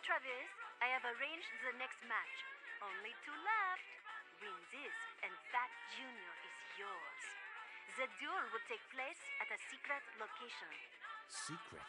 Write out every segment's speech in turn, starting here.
Travis, I have arranged the next match. Only two left. Win this, and that junior is yours. The duel will take place at a secret location. Secret?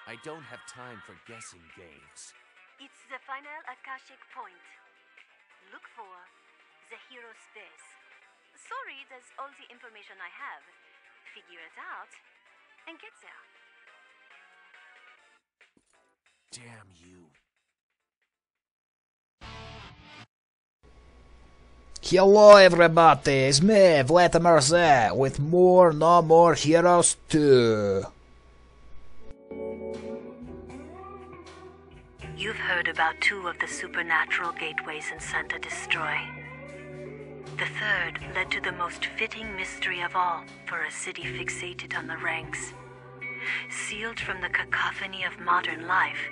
I don't have time for guessing games. It's the final Akashic point. Look for the hero space. Sorry, that's all the information I have. Figure it out and get there. Damn you. Hello everybody, it's me, Vladimir Z, with more No More Heroes 2. You've heard about two of the supernatural gateways in Santa Destroy. The third led to the most fitting mystery of all for a city fixated on the ranks. Sealed from the cacophony of modern life,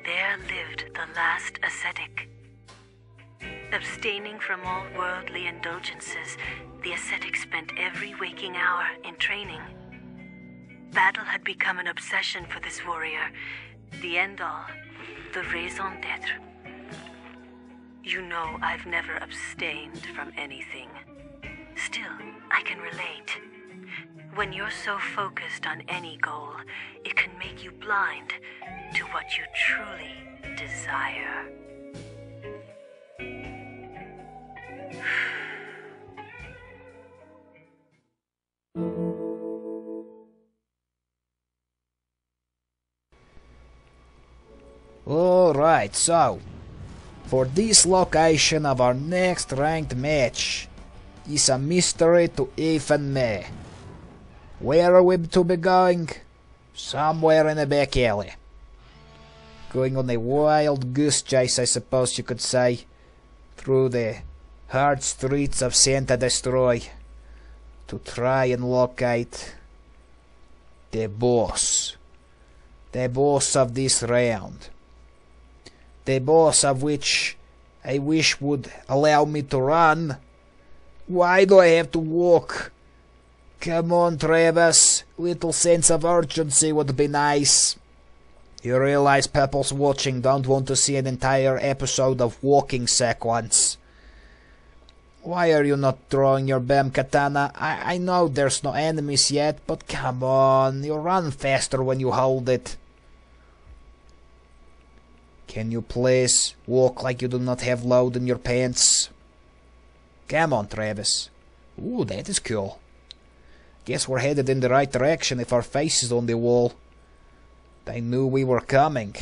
there lived the last ascetic. Abstaining from all worldly indulgences, the ascetic spent every waking hour in training. Battle had become an obsession for this warrior, the end-all, the raison d'etre. You know I've never abstained from anything. Still, I can relate. When you're so focused on any goal, it can make you blind to what you truly desire. Alright, so for this location of our next ranked match is a mystery to even me. Where are we to be going? Somewhere in a back alley. Going on a wild goose chase, I suppose you could say, through the hard streets of Santa Destroy to try and locate the boss of this round. The boss of which I wish would allow me to run. Why do I have to walk? Come on, Travis. Little sense of urgency would be nice. You realize people's watching don't want to see an entire episode of walking sequence. Why are you not drawing your BAM katana? I know there's no enemies yet, but come on, you run faster when you hold it. Can you please walk like you do not have load in your pants? Come on, Travis. Ooh, that is cool. Guess we're headed in the right direction if our face is on the wall. They knew we were coming.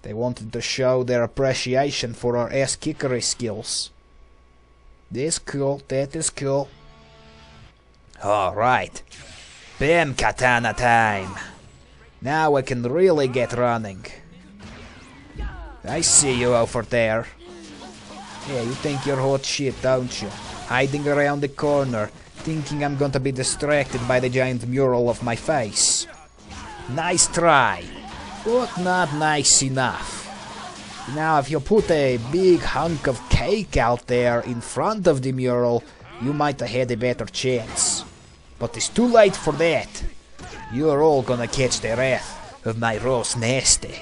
They wanted to show their appreciation for our ass-kickery skills. This cool, that is cool. Alright. Bam katana time. Now we can really get running. I see you over there. Yeah, you think you're hot shit, don't you? Hiding around the corner, thinking I'm going to be distracted by the giant mural of my face. Nice try, but not nice enough. Now, if you put a big hunk of cake out there in front of the mural, you might have had a better chance. But it's too late for that. You're all gonna catch the wrath of my roast nasty.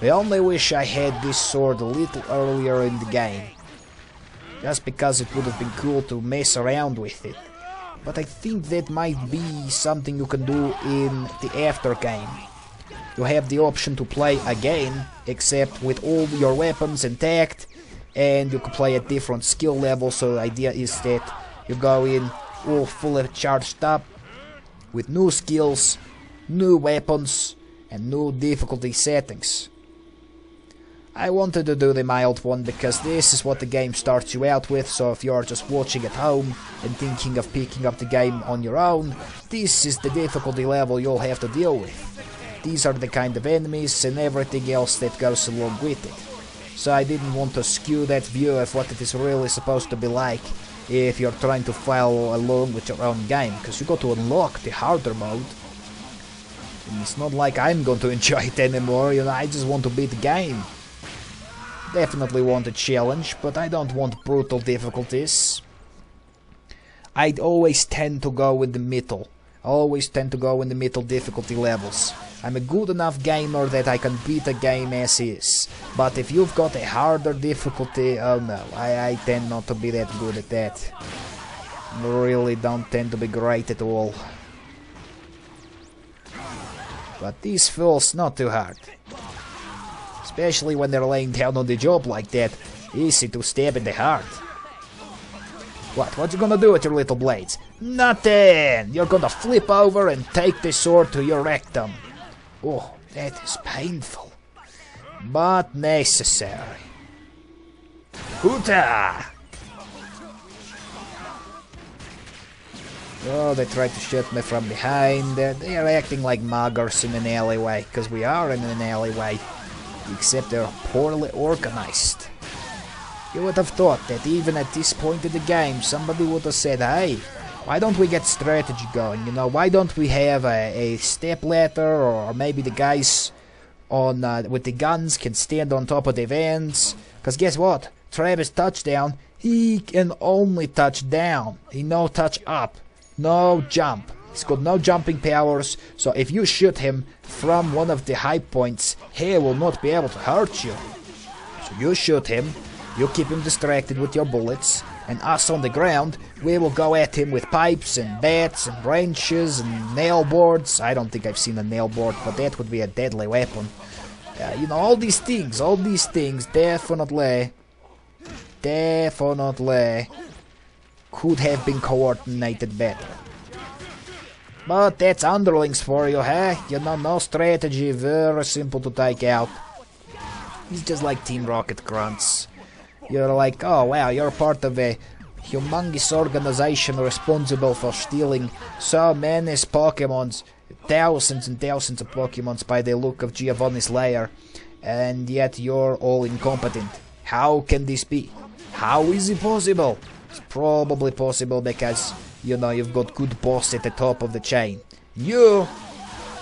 I only wish I had this sword a little earlier in the game. Just because it would have been cool to mess around with it. But I think that might be something you can do in the after game. You have the option to play again, except with all your weapons intact, and you can play at different skill levels, so the idea is that you go in all fully charged up, with new skills, new weapons, and new difficulty settings. I wanted to do the mild one because this is what the game starts you out with, so if you're just watching at home and thinking of picking up the game on your own, this is the difficulty level you'll have to deal with. These are the kind of enemies and everything else that goes along with it. So I didn't want to skew that view of what it is really supposed to be like if you're trying to follow along with your own game, because you got to unlock the harder mode. And it's not like I'm going to enjoy it anymore, you know, I just want to beat the game. Definitely want a challenge, but I don't want brutal difficulties. I'd always tend to go with the middle. I always tend to go in the middle difficulty levels. I'm a good enough gamer that I can beat a game as is. But if you've got a harder difficulty, oh no, I tend not to be that good at that. Really don't tend to be great at all. But these fools, not too hard. Especially when they're laying down on the job like that. Easy to stab in the heart. What you gonna do with your little blades? Nothing! You're gonna flip over and take the sword to your rectum. Oh, that is painful. But necessary. Huta! Oh, they tried to shoot me from behind. They're acting like muggers in an alleyway, because we are in an alleyway. Except they're poorly organized. You would have thought that even at this point in the game, somebody would have said, hey, why don't we get strategy going? You know, why don't we have a step ladder, or maybe the guys on with the guns can stand on top of the vans? Because guess what? Travis touchdown, he can only touch down. He no touch up. No jump. He's got no jumping powers, so if you shoot him from one of the high points, he will not be able to hurt you. So you shoot him, you keep him distracted with your bullets, and us on the ground, we will go at him with pipes and bats and wrenches and nail boards. I don't think I've seen a nail board, but that would be a deadly weapon. You know, all these things definitely could have been coordinated better. But that's underlings for you, huh? You know, no strategy, very simple to take out. It's just like Team Rocket grunts. You're like, oh wow, you're part of a humongous organization responsible for stealing so many Pokemons, thousands and thousands of Pokemons by the look of Giovanni's lair, and yet you're all incompetent. How can this be? How is it possible? It's probably possible because, you know, you've got good boss at the top of the chain. You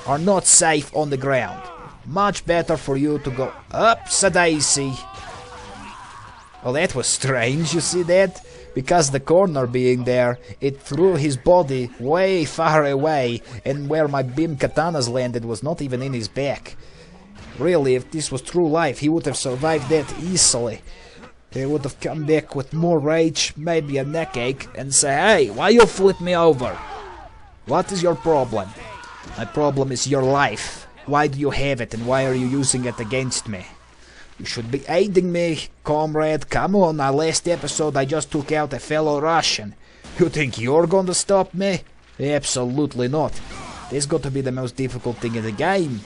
are not safe on the ground. Much better for you to go upsy-daisy. Well, that was strange, you see that? Because the corner being there, it threw his body way far away, and where my beam katanas landed was not even in his back. Really, if this was true life, he would have survived that easily. He would have come back with more rage, maybe a neck ache, and say, hey, why you flip me over? What is your problem? My problem is your life. Why do you have it, and why are you using it against me? You should be aiding me, comrade. Come on, last episode I just took out a fellow Russian. You think you're gonna stop me? Absolutely not. This got to be the most difficult thing in the game.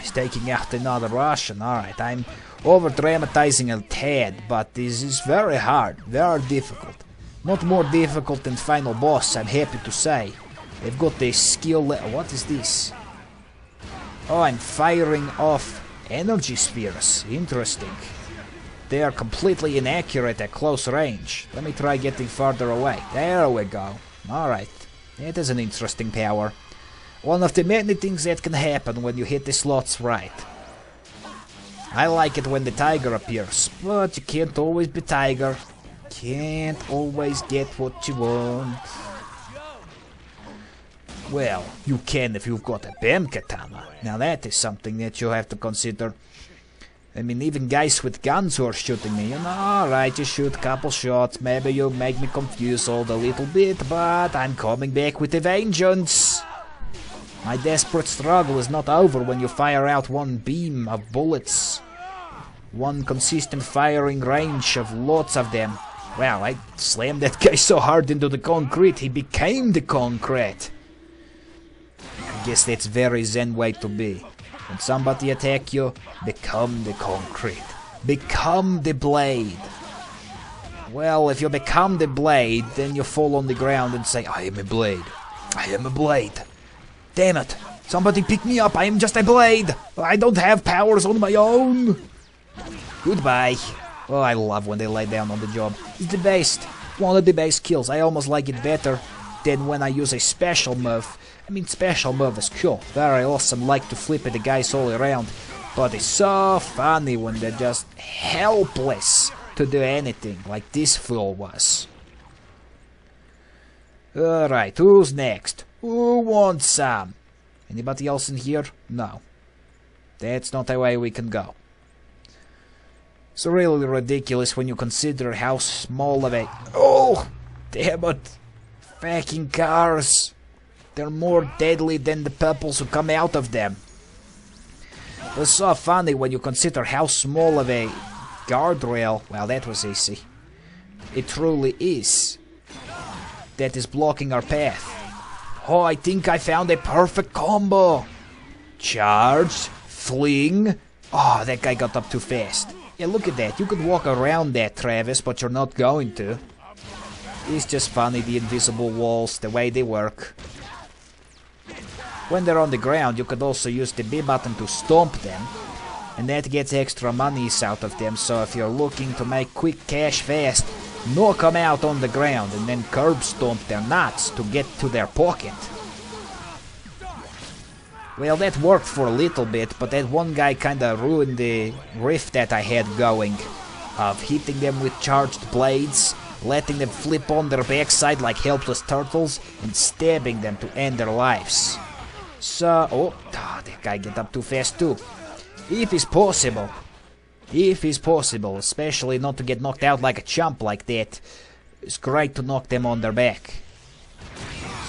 He's taking out another Russian. Alright, I'm over-dramatizing a tad, but this is very hard, very difficult. Not more difficult than Final Boss, I'm happy to say. They've got the skill... What is this? Oh, I'm firing off energy spheres. Interesting. They are completely inaccurate at close range. Let me try getting farther away. There we go. Alright. That is an interesting power. One of the many things that can happen when you hit the slots right. I like it when the tiger appears, but you can't always be tiger. Can't always get what you want. Well, you can if you've got a BAM katana. Now that is something that you have to consider. I mean, even guys with guns who are shooting me, you know, alright, you shoot a couple shots, maybe you make me confused a little bit, but I'm coming back with a vengeance. My desperate struggle is not over when you fire out one beam of bullets. One consistent firing range of lots of them. Wow, I slammed that guy so hard into the concrete, he became the concrete. I guess that's very zen way to be. When somebody attack you, become the concrete. Become the blade. Well, if you become the blade, then you fall on the ground and say, I am a blade. I am a blade. Damn it! Somebody pick me up, I am just a blade! I don't have powers on my own! Goodbye. Oh, I love when they lay down on the job. It's the best. One of the best kills. I almost like it better than when I use a special move. I mean, special move is cool. Very awesome, like to flip at the guys all around. But it's so funny when they're just helpless to do anything, like this fool was. Alright, who's next? Who wants some? Anybody else in here? No. That's not the way we can go. It's really ridiculous when you consider how small of a... Oh! Damn it! Fucking cars! They're more deadly than the pebbles who come out of them. It's so funny when you consider how small of a guardrail... Well, that was easy. It truly is. That is blocking our path. Oh, I think I found a perfect combo! Charge, fling... Oh, that guy got up too fast. Yeah, look at that. You could walk around that, Travis, but you're not going to. It's just funny, the invisible walls, the way they work. When they're on the ground, you could also use the B button to stomp them. And that gets extra monies out of them, so if you're looking to make quick cash fast, knock them out on the ground and then curb stomp their nuts to get to their pocket. Well, that worked for a little bit, but that one guy kinda ruined the riff that I had going. Of hitting them with charged blades, letting them flip on their backside like helpless turtles, and stabbing them to end their lives. So... Oh, that guy get up too fast too. If it's possible, especially not to get knocked out like a chump like that, it's great to knock them on their back.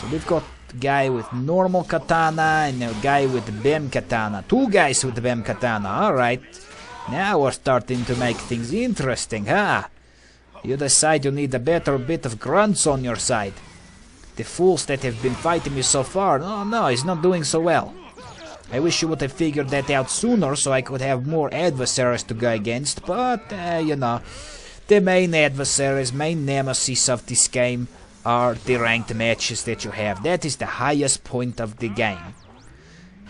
So we've got a guy with normal katana and a guy with Bem katana. Two guys with Bem katana, alright. Now we're starting to make things interesting, huh? You decide you need a better bit of grunts on your side. The fools that have been fighting me so far, oh no, he's not doing so well. I wish you would have figured that out sooner so I could have more adversaries to go against, but, you know, the main adversaries, main nemesis of this game are the ranked matches that you have. That is the highest point of the game.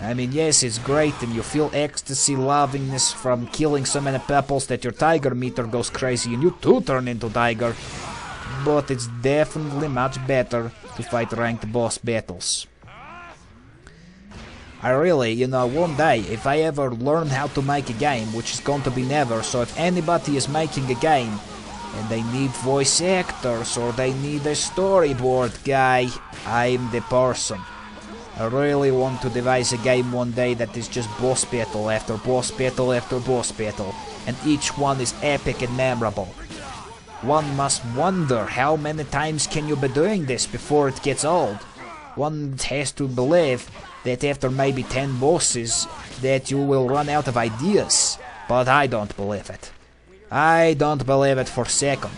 I mean, yes, it's great and you feel ecstasy, lovingness from killing so many pebbles that your tiger meter goes crazy and you too turn into tiger, but it's definitely much better to fight ranked boss battles. I really, you know, one day, if I ever learn how to make a game, which is going to be never, so if anybody is making a game and they need voice actors or they need a storyboard guy, I'm the person. I really want to devise a game one day that is just boss battle after boss battle after boss battle, and each one is epic and memorable. One must wonder how many times can you be doing this before it gets old. One has to believe that after maybe 10 bosses that you will run out of ideas, but I don't believe it. I don't believe it for a second.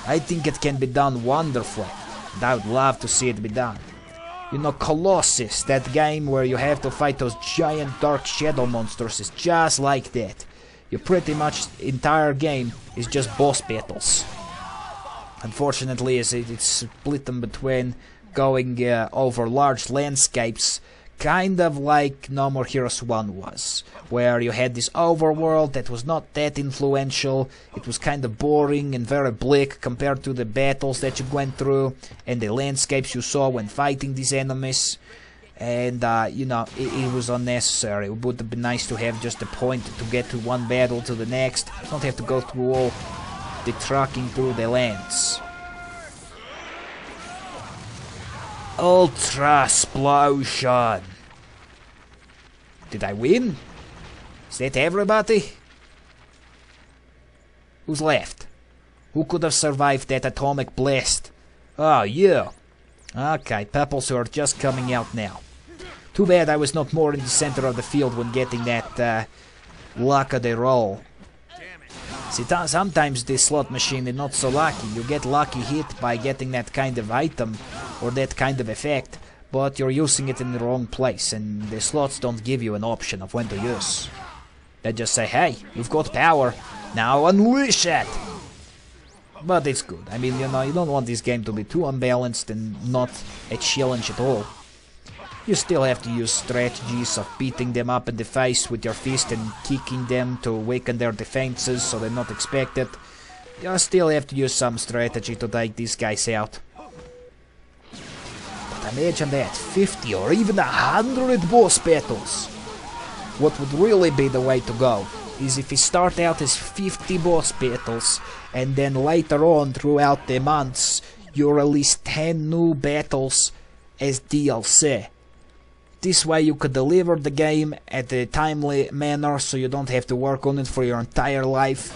I think it can be done wonderfully, and I would love to see it be done. You know, Colossus, that game where you have to fight those giant dark shadow monsters, is just like that. You pretty much, entire game is just boss battles. Unfortunately, it's split in between going over large landscapes, kind of like No More Heroes 1 was, where you had this overworld that was not that influential, it was kind of boring and very bleak compared to the battles that you went through, and the landscapes you saw when fighting these enemies, and you know, it was unnecessary. It would have been nice to have just a point to get to one battle to the next, not have to go through all the trucking through the lands. Ultra Explosion! Did I win? Is that everybody? Who's left? Who could have survived that atomic blast? Oh, you! Okay, pebbles who are just coming out now. Too bad I was not more in the center of the field when getting that luck of the roll. See, sometimes this slot machine is not so lucky. You get lucky hit by getting that kind of item or that kind of effect, but you're using it in the wrong place, and the slots don't give you an option of when to use. They just say, hey, you've got power, now unleash it! But it's good. I mean, you know, you don't want this game to be too unbalanced and not a challenge at all. You still have to use strategies of beating them up in the face with your fist and kicking them to weaken their defenses so they're not expected. You still have to use some strategy to take these guys out. But imagine that, 50 or even 100 boss battles. What would really be the way to go is if you start out as 50 boss battles and then later on throughout the months you release 10 new battles as DLC. This way you could deliver the game at a timely manner so you don't have to work on it for your entire life.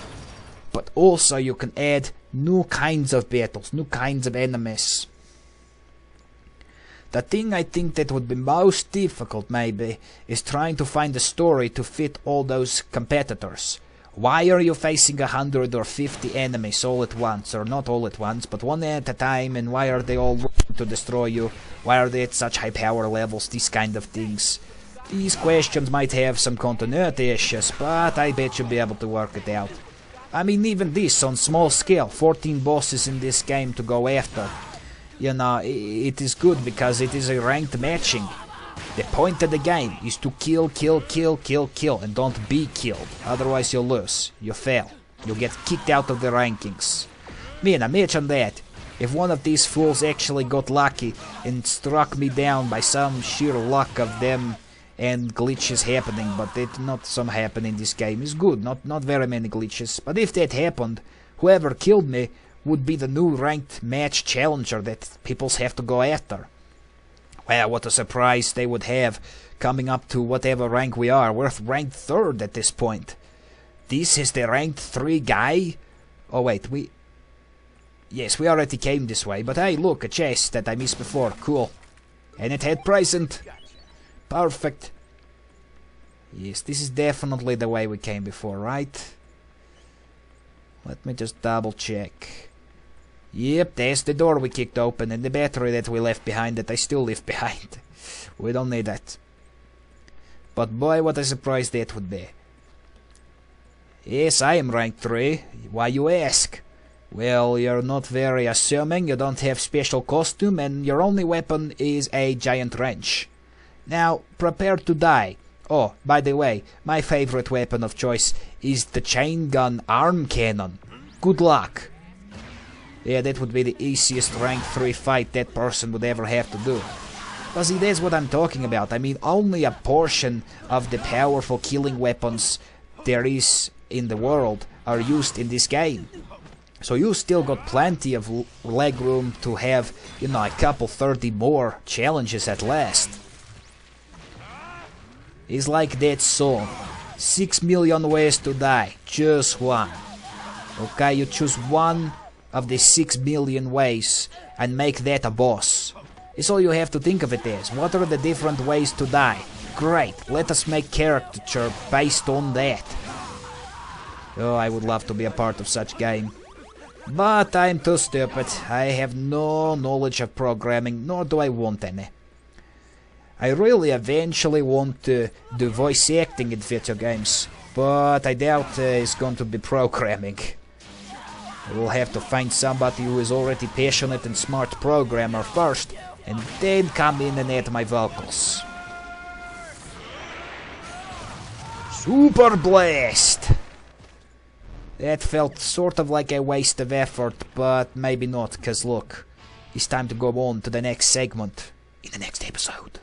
But also you can add new kinds of battles, new kinds of enemies. The thing I think that would be most difficult maybe is trying to find a story to fit all those competitors. Why are you facing 100 or 50 enemies all at once, or not all at once, but one at a time, and why are they all looking to destroy you? Why are they at such high power levels? These kind of things. These questions might have some continuity issues, but I bet you'll be able to work it out. I mean, even this on small scale, 14 bosses in this game to go after. You know, it is good because it is a ranked matching. The point of the game is to kill, and don't be killed. Otherwise you'll lose, you fail, you'll get kicked out of the rankings. Man, imagine that. If one of these fools actually got lucky and struck me down by some sheer luck of them and glitches happening, but it not some happen in this game is good, not very many glitches. But if that happened, whoever killed me would be the new ranked match challenger that peoples have to go after. Well, what a surprise they would have coming up to whatever rank we are. We're ranked 3rd at this point. This is the ranked 3 guy? Oh wait, yes, we already came this way, but hey, look, a chest that I missed before. Cool. And it had present. Perfect. Yes, this is definitely the way we came before, right? Let me just double check. Yep, there's the door we kicked open and the battery that we left behind that I still leave behind. We don't need that. But boy, what a surprise that would be. Yes, I am rank 3. Why you ask? Well, you're not very assuming, you don't have special costume, and your only weapon is a giant wrench. Now, prepare to die. Oh, by the way, my favorite weapon of choice is the chain gun arm cannon. Good luck. Yeah, that would be the easiest rank 3 fight that person would ever have to do. But see, that's what I'm talking about. I mean, only a portion of the powerful killing weapons there is in the world are used in this game. So you still got plenty of leg room to have, you know, a couple 30 more challenges at last. It's like that song. 6 million ways to die. Choose one. Okay, you choose one of the 6 million ways and make that a boss. It's all you have to think of it as. What are the different ways to die? Great, let us make caricature based on that. Oh, I would love to be a part of such game. But I'm too stupid. I have no knowledge of programming, nor do I want any. I really eventually want to do voice acting in video games, but I doubt it's going to be programming. I will have to find somebody who is already passionate and smart programmer first, and then come in and add my vocals. Super Blast! That felt sort of like a waste of effort, but maybe not, cause look, it's time to go on to the next segment in the next episode.